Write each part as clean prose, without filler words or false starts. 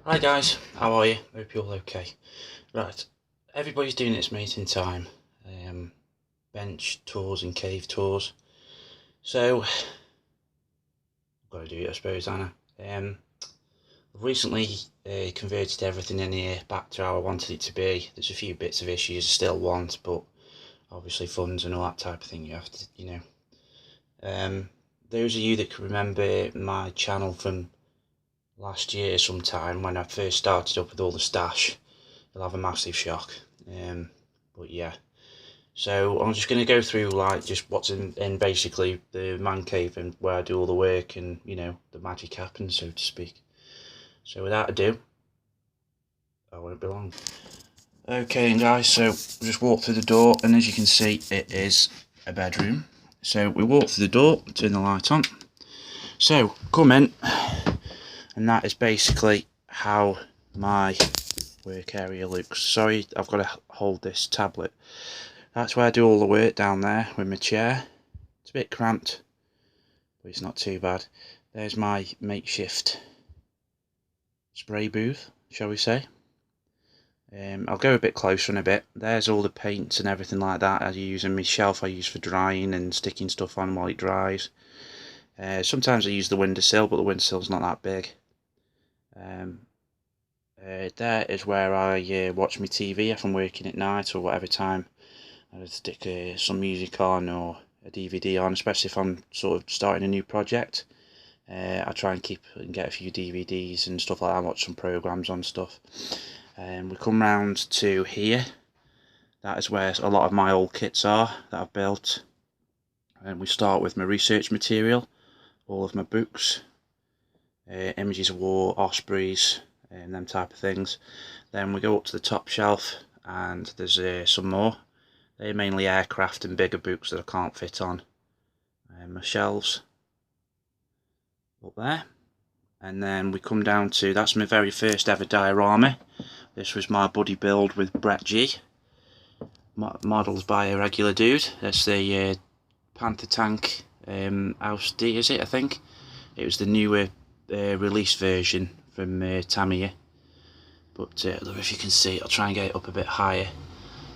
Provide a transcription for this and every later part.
Hi guys, how are you? Hope you're all okay. Right, everybody's doing its mating time. Bench tours and cave tours. So, I've got to do it I suppose, Anna. I've recently converted everything in here back to how I wanted it to be. There's a few bits of issues I still want, but obviously funds and all that type of thing you have to, Those of you that can remember my channel from last year sometime when I first started up with all the stash, you'll have a massive shock. But yeah, so I'm just going to go through like just what's in basically the man cave and where I do all the work and the magic happens, so to speak. So without ado, I won't be long. Okay, and guys, so we just walk through the door, and as you can see, it is a bedroom. So we walk through the door, turn the light on. So come in, and that is basically how my work area looks. Sorry, I've got to hold this tablet. That's where I do all the work down there with my chair. It's a bit cramped, but it's not too bad. There's my makeshift spray booth, shall we say. I'll go a bit closer in a bit. There's all the paints and everything like that I use, and my shelf I use for drying and sticking stuff on while it dries. Sometimes I use the windowsill, but the windowsill's not that big. There is where I watch my TV if I'm working at night or whatever time. I stick some music on or a DVD on, especially if I'm sort of starting a new project. I try and get a few DVDs and stuff like that, watch some programs on stuff. We come round to here. That is where a lot of my old kits are that I've built. And we start with my research material, all of my books, Images of War, Ospreys, and them type of things. Then we go up to the top shelf, and there's some more. They're mainly aircraft and bigger books that I can't fit on my shelves up there. And then we come down to, that's my very first ever diorama. This was my buddy build with Brett G. Models by a regular dude. That's the Panther tank House D, is it, I think? It was the newer release version from Tamiya. But look, if you can see, I'll try and get it up a bit higher.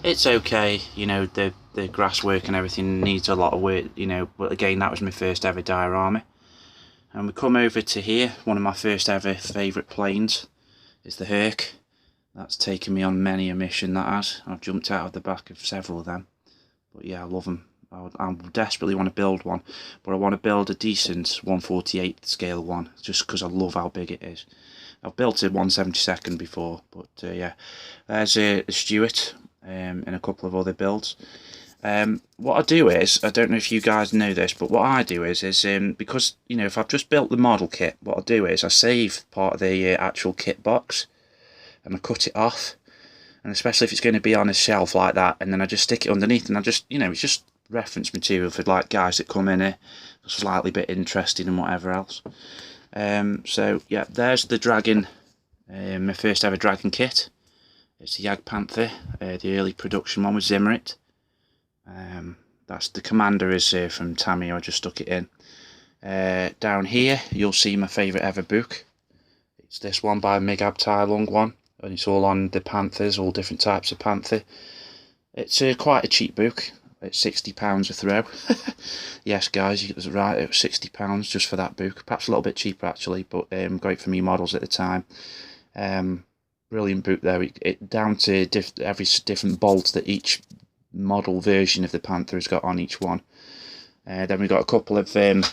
It's okay, the grass work and everything needs a lot of work, but again, that was my first ever diorama. And we come over to here, one of my first ever favourite planes is the Herc. That's taken me on many a mission, that has. I've jumped out of the back of several of them. But yeah, I love them. I desperately want to build one, but I want to build a decent 1/48 scale one, just because I love how big it is. I've built a 1/72 before, but yeah. There's Stuart and a couple of other builds. What I do is, I don't know if you guys know this, but what I do is because, if I've just built the model kit, what I do is I save part of the actual kit box, and I cut it off, and especially if it's going to be on a shelf like that, and then I just stick it underneath, and I just, it's just reference material for like guys that come in here, slightly bit interested and whatever else. So yeah, there's the dragon, my first ever dragon kit. It's the Jagdpanther, the early production one with Zimmerit. That's the commander is from Tamiya. I just stuck it in. Down here you'll see my favourite ever book. It's this one by Mig Tai Lung one, and it's all on the panthers, all different types of panther. It's quite a cheap book. It's £60 a throw. Yes, guys, you was right. It was £60 just for that book. Perhaps a little bit cheaper actually, but great for me models at the time. Brilliant book there. It down to every different bolt that each model version of the Panther has got on each one. Then we got a couple of this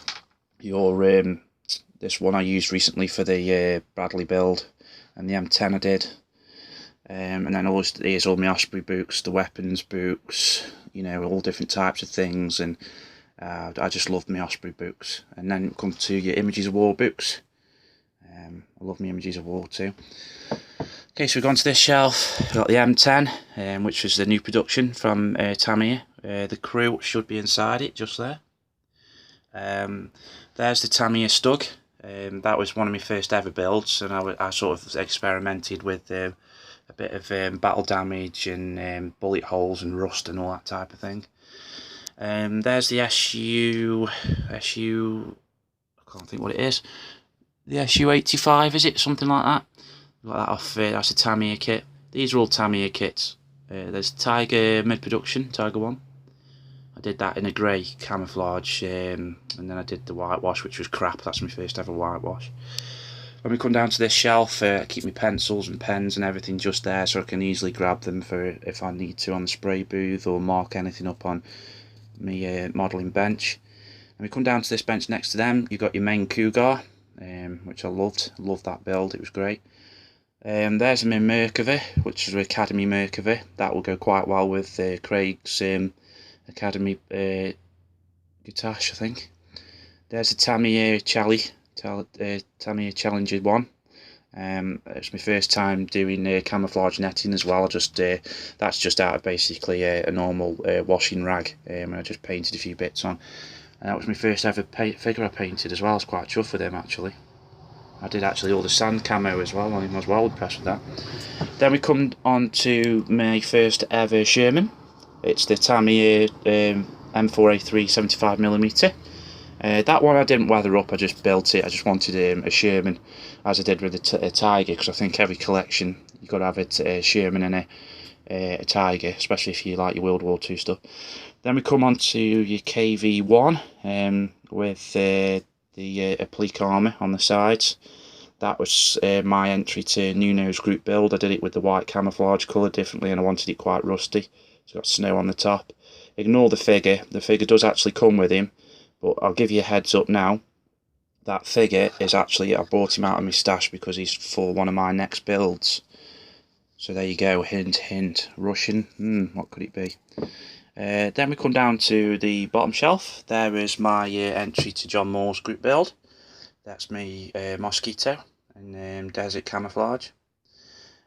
one I used recently for the Bradley build, and the M10 I did. And then here's all my Osprey books, the weapons books, all different types of things, and I just love my Osprey books. And then come to your Images of War books. I love my Images of War too. Okay, so we've gone to this shelf. We've got the M10, which was the new production from Tamiya. The crew should be inside it, just there. There's the Tamiya Stug. That was one of my first ever builds, and I sort of experimented with a bit of battle damage and bullet holes and rust and all that type of thing. There's the SU, I can't think what it is. The SU-85, is it? Something like that. Like that off, that's a Tamiya kit. These are all Tamiya kits. There's Tiger mid-production, Tiger 1. I did that in a grey camouflage, and then I did the whitewash, which was crap. That's my first ever whitewash. When we come down to this shelf, I keep my pencils and pens and everything just there, so I can easily grab them for if I need to on the spray booth or mark anything up on my modelling bench. And we come down to this bench next to them. You've got your main Cougar, which I loved that build. It was great. There's my Merkava, which is an Academy Merkava. That will go quite well with Craig's Academy Gutash, I think. There's a Tamiya Tamiya Challenger 1. It's my first time doing camouflage netting as well. That's just out of basically a normal washing rag, and I just painted a few bits on. And that was my first ever figure I painted as well. I was quite chuffed with him actually. I did actually all the sand camo as well. I was well impressed with that. Then we come on to my first ever Sherman. It's the Tamiya M4A3 75mm. That one I didn't weather up, I just built it. I just wanted a Sherman, as I did with a Tiger, because I think every collection you've got to have a Sherman and a Tiger, especially if you like your World War II stuff. Then we come on to your KV1 with the applique armour on the sides. That was my entry to Nuno's group build. I did it with the white camouflage colour differently, and I wanted it quite rusty. It's got snow on the top. Ignore the figure does actually come with him, but I'll give you a heads up now. That figure is actually, I bought him out of my stash because he's for one of my next builds. So there you go, hint hint. Russian, what could it be? Then we come down to the bottom shelf. There is my entry to John Moore's group build. That's me Mosquito and Desert Camouflage.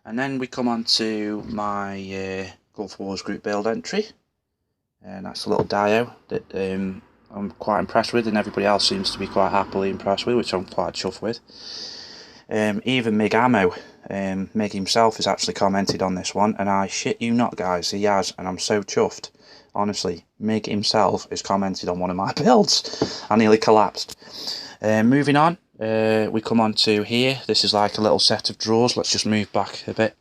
And then we come on to my Gulf Wars group build entry. And that's a little Dio that I'm quite impressed with, and everybody else seems to be quite happily impressed with, which I'm quite chuffed with. Even Mig Ammo, Mig himself has actually commented on this one, and I shit you not guys, he has, and I'm so chuffed. Honestly, Mig himself has commented on one of my builds. I nearly collapsed. Moving on, we come on to here. This is like a little set of drawers. Let's just move back a bit.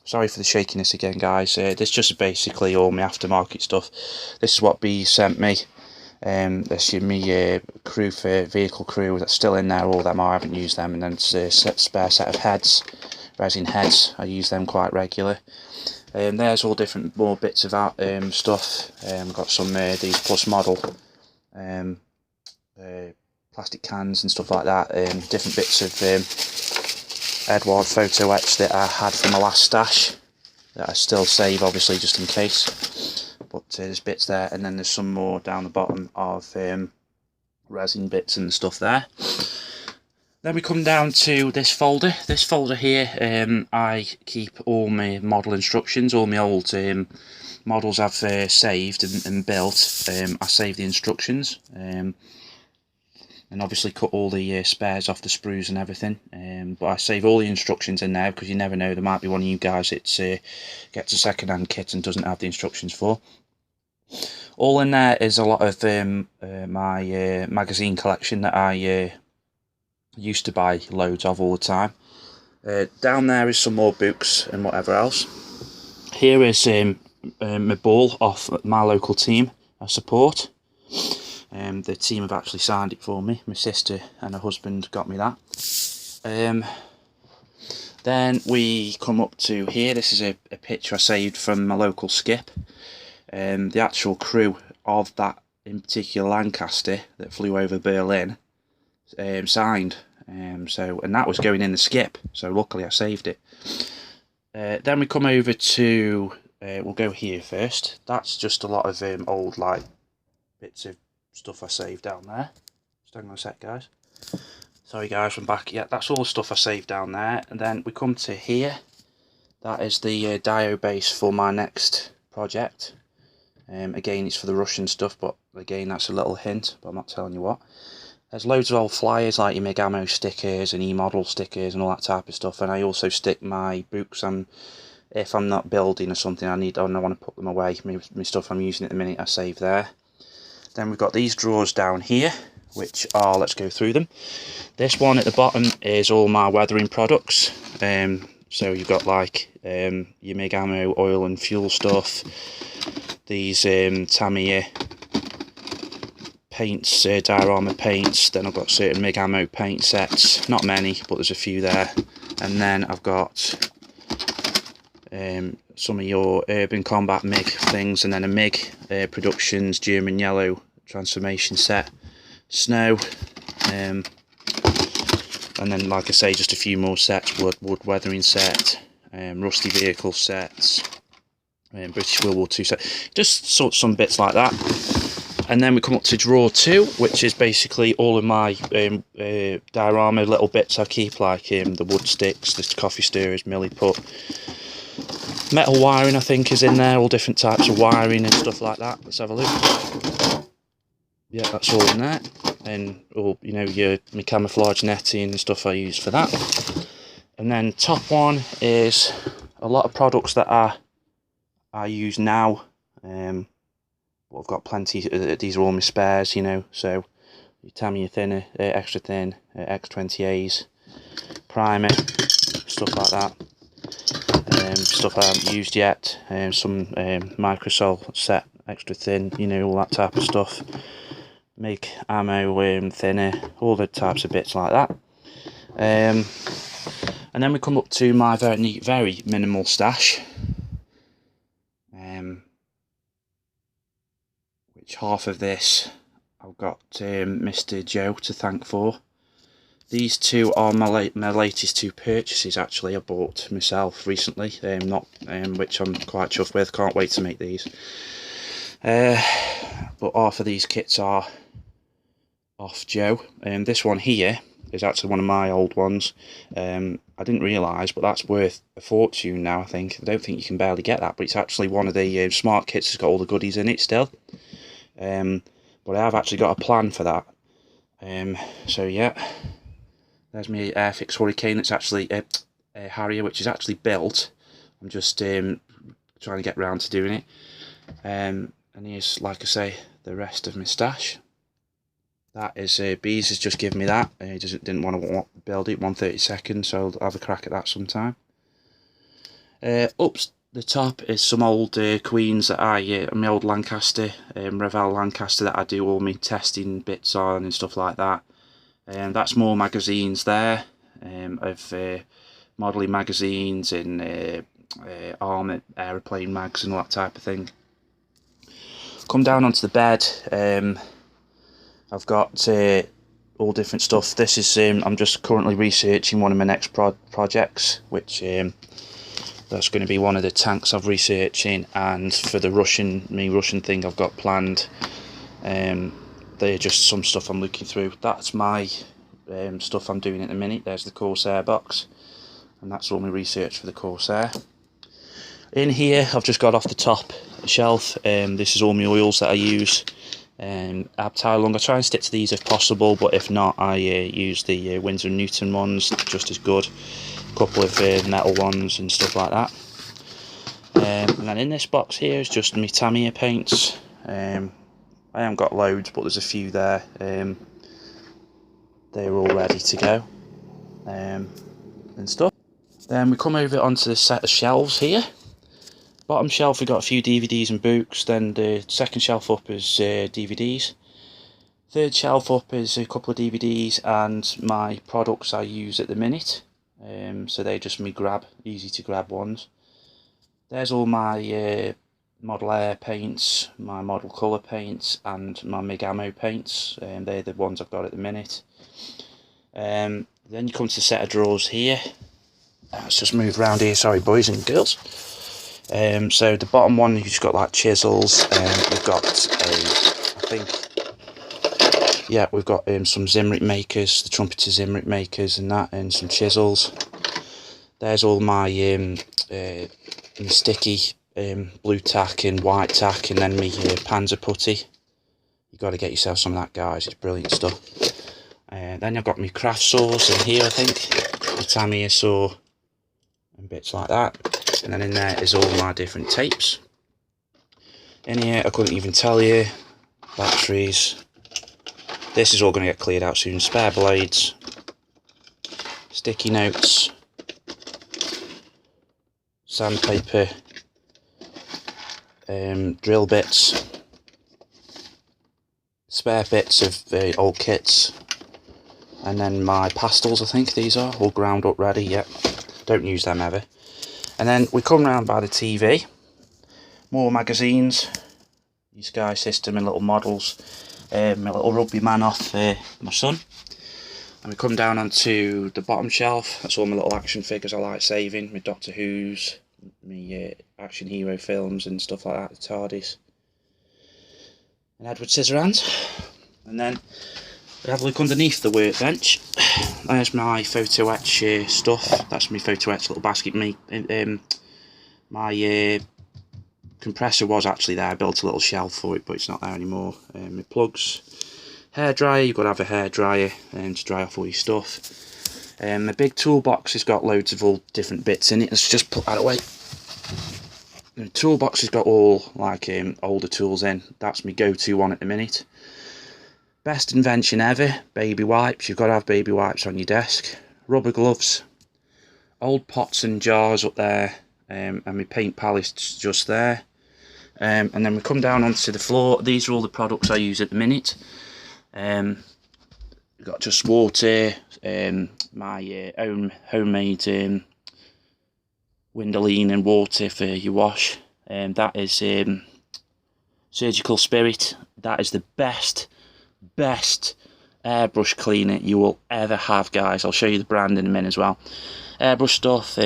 Sorry for the shakiness again guys. This just basically all my aftermarket stuff. This is what B sent me. This is me crew for vehicle crew that's still in there. All of them I haven't used them, and then it's a spare set of heads, resin heads. I use them quite regular. There's all different more bits of stuff. Got some these plus model plastic cans and stuff like that. Different bits of Edward photo etch that I had from my last stash that I still save, obviously, just in case. But there's bits there, and then there's some more down the bottom of resin bits and stuff there. Then we come down to this folder. This folder here, I keep all my model instructions, all my old models I've saved and built. I save the instructions. And obviously cut all the spares off the sprues and everything, but I save all the instructions in there because you never know, there might be one of you guys that gets a second-hand kit and doesn't have the instructions for. All in there is a lot of my magazine collection that I used to buy loads of all the time. Down there is some more books and whatever else. Here is my ball off my local team I support. The team have actually signed it for me. My sister and her husband got me that. Then we come up to here. This is a picture I saved from my local skip. The actual crew of that in particular Lancaster that flew over Berlin signed. And that was going in the skip. So luckily I saved it. Then we come over to, we'll go here first. That's just a lot of old like bits of stuff I saved down there. Just hang on a sec guys. Sorry guys, I'm back. Yeah, that's all the stuff I saved down there. And then we come to here. That is the dio base for my next project. Again, it's for the Russian stuff, but again, that's a little hint, but I'm not telling you what. There's loads of old flyers like your Mig Ammo stickers and E-model stickers and all that type of stuff. And I also stick my books on. If I'm not building or something, I want to put them away. My stuff I'm using at the minute, I save there. Then we've got these drawers down here, which are, let's go through them. This one at the bottom is all my weathering products. So you've got like your MIG ammo, oil and fuel stuff. These Tamiya paints, diorama paints. Then I've got certain MIG ammo paint sets. Not many, but there's a few there. And then I've got some of your urban combat MIG things, and then a MIG Productions German Yellow transformation set, snow, and then like I say, just a few more sets, wood weathering set, rusty vehicle sets, British World War II set, just some bits like that. And then we come up to drawer 2, which is basically all of my diorama little bits I keep, like the wood sticks, the coffee stirrers, millie put. Metal wiring I think is in there, all different types of wiring and stuff like that. Let's have a look. Yeah, that's all in there. And all, you know, my camouflage netting and stuff I use for that. And then top one is a lot of products that I use now. But I've got plenty. These are all my spares, you know. So your Tamiya thinner, extra thin, X20As, primer, stuff like that. Stuff I haven't used yet. Some microsol set, extra thin, you know, all that type of stuff. MIG ammo, thinner, all the types of bits like that. And then we come up to my very minimal stash, which half of this I've got Mr Joe to thank for. These two are my latest 2 purchases actually. I bought myself recently, which I'm quite chuffed with. Can't wait to make these. But half of these kits are off Joe. This one here is actually one of my old ones. I didn't realise, but that's worth a fortune now, I think. I don't think you can barely get that, but it's actually one of the smart kits that's got all the goodies in it still. But I have actually got a plan for that. So yeah, there's my Airfix Hurricane. It's actually a Harrier, which is actually built. I'm just trying to get round to doing it. And here's, like I say, the rest of my stash. That is Bees has just given me that. He didn't want to build it 1/32, so I'll have a crack at that sometime. Up the top is some old Queens that my old Lancaster, Revell Lancaster, that I do all my testing bits on and stuff like that. That's more magazines there, of modelling magazines and armour, aeroplane mags and all that type of thing. Come down onto the bed. I've got all different stuff. This is I'm just currently researching one of my next projects, which that's going to be one of the tanks I'm researching, and for the Russian thing I've got planned. They're just some stuff I'm looking through. That's my stuff I'm doing at the minute. There's the Corsair box, and that's all my research for the Corsair. In here I've just got off the top shelf. This is all my oils that I use. Abteilung. I try and stick to these if possible, but if not, I use the Winsor & Newton ones, just as good. A couple of metal ones and stuff like that. And then in this box here is just my Tamiya paints. I haven't got loads, but there's a few there. They're all ready to go and stuff. Then we come over onto the set of shelves here. Bottom shelf we got a few DVDs and books. Then the second shelf up is DVDs. Third shelf up is a couple of DVDs and my products I use at the minute. So they're just easy to grab ones. There's all my Model Air paints, my Model Colour paints and my MIG Ammo paints. They're the ones I've got at the minute. Then you come to the set of drawers here. Let's just move around here, sorry boys and girls. So the bottom one, you've just got like chisels. We've got we've got some Zimrit makers, the trumpeter Zimrit makers and that, and some chisels. There's all my sticky blue tack and white tack, and then my Panzer putty. You've got to get yourself some of that, guys. It's brilliant stuff. Then I've got my craft saws in here, I think. The Tamiya saw and bits like that. And then in there is all my different tapes. In here, I couldn't even tell you. Batteries. This is all going to get cleared out soon. Spare blades. Sticky notes. sandpaper, drill bits, spare bits of old kits, and then my pastels, I think these are, all ground up ready. Yep, don't use them ever. And then we come round by the TV, more magazines, your Sky System and little models, my little rugby man off my son. And we come down onto the bottom shelf, that's all my little action figures I like saving, my Doctor Who's, my action hero films and stuff like that, the TARDIS. And Edward Scissorhands. And then we have a look underneath the workbench. There's my photo etch stuff, that's my photo etch little basket. My compressor was actually there, I built a little shelf for it, but it's not there anymore. My plugs, hairdryer, you've got to have a hairdryer to dry off all your stuff. The big toolbox has got loads of all different bits in it. Let's just put that away. The toolbox has got all like older tools in. That's my go-to one at the minute. Best invention ever, baby wipes. You've got to have baby wipes on your desk. Rubber gloves, old pots and jars up there, and my paint palettes just there. And then we come down onto the floor. These are all the products I use at the minute. We've got just water, my own homemade Windolene and water for your wash. That is Surgical Spirit. That is the best airbrush cleaner you will ever have, guys. I'll show you the brand in a minute as well. Airbrush stuff,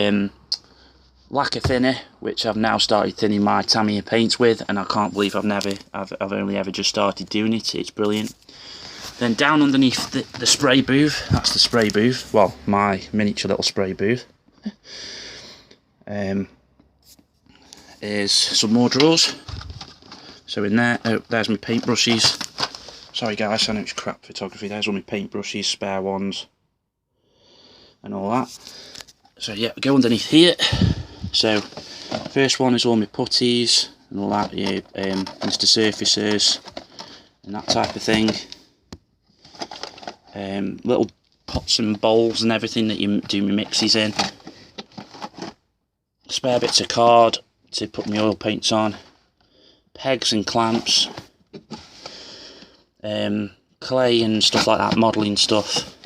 lacquer thinner, which I've now started thinning my Tamiya paints with, and I can't believe I've only ever just started doing it. It's brilliant. Then down underneath the spray booth, that's the spray booth, well, my miniature little spray booth, is some more drawers. So in there, oh, there's my paintbrushes. Sorry guys, I know it's crap photography. There's all my paintbrushes, spare ones, and all that. So yeah, go underneath here. So first one is all my putties and all that, yeah, Mr Surfacers and that type of thing. Little pots and bowls and everything that you do my mixes in. Spare bits of card to put my oil paints on. Pegs and clamps. Clay and stuff like that, modelling stuff.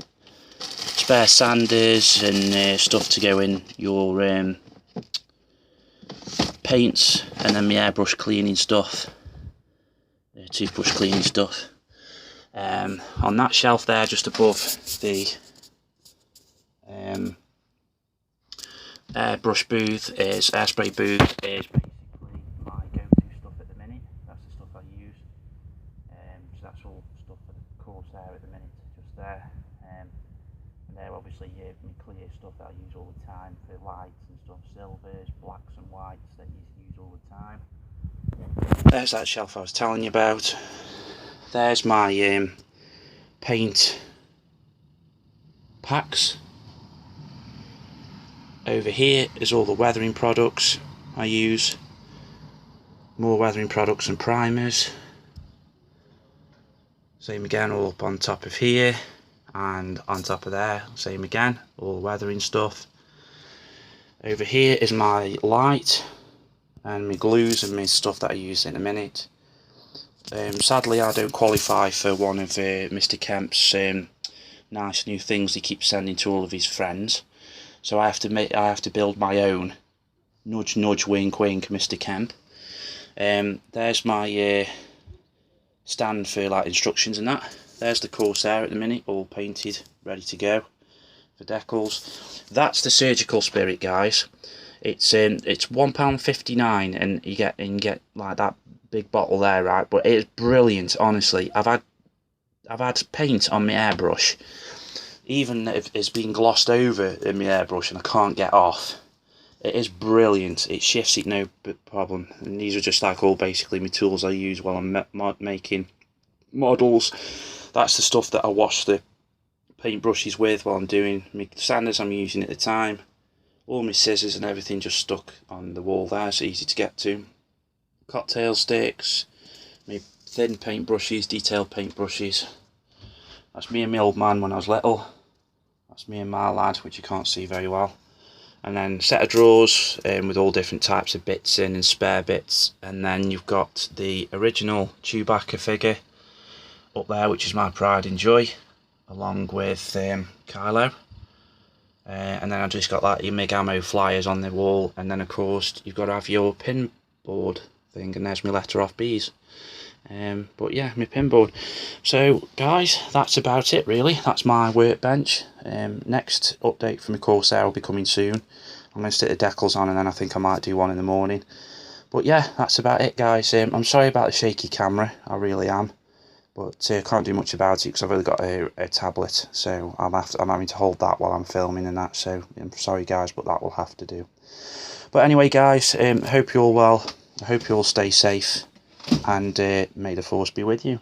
Spare sanders and stuff to go in your paints, and then my airbrush cleaning stuff, toothbrush cleaning stuff. On that shelf there, just above the airbrush booth, airspray booth, is basically my go-to stuff at the minute. That's the stuff I use. So that's all stuff for the course there at the minute, just there. And there obviously my clear stuff that I use all the time for lights and stuff, silvers, blacks and whites that you use all the time. There's that shelf I was telling you about. There's my paint packs. Over here is all the weathering products I use. More weathering products and primers. Same again, all up on top of here and on top of there. Same again, all weathering stuff. Over here is my light and my glues and my stuff that I use in a minute. Sadly, I don't qualify for one of Mr Kerrs' nice new things he keeps sending to all of his friends. So I have to build my own. Nudge, nudge, wink, wink, Mr Kerrs. There's my stand for like instructions and that. There's the Corsair at the minute, all painted, ready to go for decals. That's the Surgical Spirit, guys. It's £1.59, and you get like that big bottle there, right? But it's brilliant, honestly. I've had paint on my airbrush, even if it's been glossed over in my airbrush and I can't get off. It is brilliant. It shifts it no problem. And these are just like all basically my tools I use while I'm making models. That's the stuff that I wash the paintbrushes with while I'm doing my sanders I'm using at the time. All my scissors and everything just stuck on the wall there, so easy to get to. Cocktail sticks, my thin paintbrushes, detailed paintbrushes. That's me and my old man when I was little. That's me and my lad, which you can't see very well. and then set of drawers with all different types of bits in and spare bits, and then you've got the original Chewbacca figure up there, which is my pride and joy, along with Kylo. And then I've just got like your Mig Ammo flyers on the wall, and then of course you've got to have your pin board thing, and there's my letter off B's. But yeah, my pin board. So guys, that's about it really. That's my workbench. Next update for my Corsair will be coming soon. I'm going to stick the decals on, and then I think I might do one in the morning. But yeah, that's about it guys. I'm sorry about the shaky camera, I really am. But can't do much about it because I've only got a tablet, so I'm having to hold that while I'm filming and that. So I'm sorry guys, but that will have to do. But anyway guys, hope you're all well. I hope you all stay safe, and may the force be with you.